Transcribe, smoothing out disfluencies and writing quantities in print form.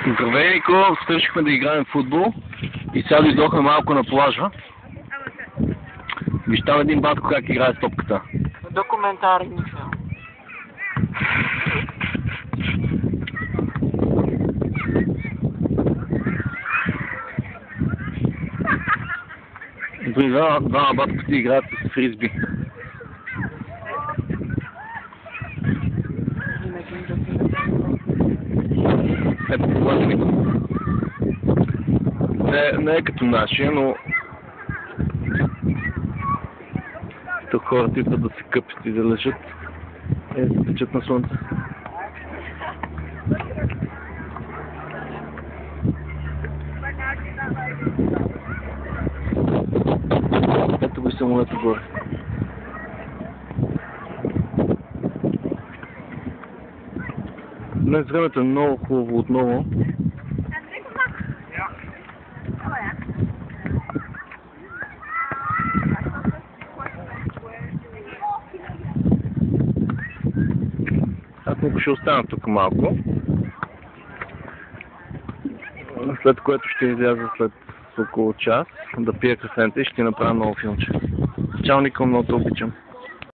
Здравей, Нико! Свършихме да играем в футбол и сега дойдохме малко на плажа. Виж там един батко как играе с топката. Документарни филм. Двама батката играят с фризби. Ето това Нико. Не е като нашия, но тук хората идват да се къпят и да лежат и да се печат на слънце. Ето го и самолета горе. Днес времето е много хубаво отново. Аз Нико ще остана тук малко, след което ще изляза след около час да пия кафента и ще ти направя ново филмче. Чао, Нико, много те обичам.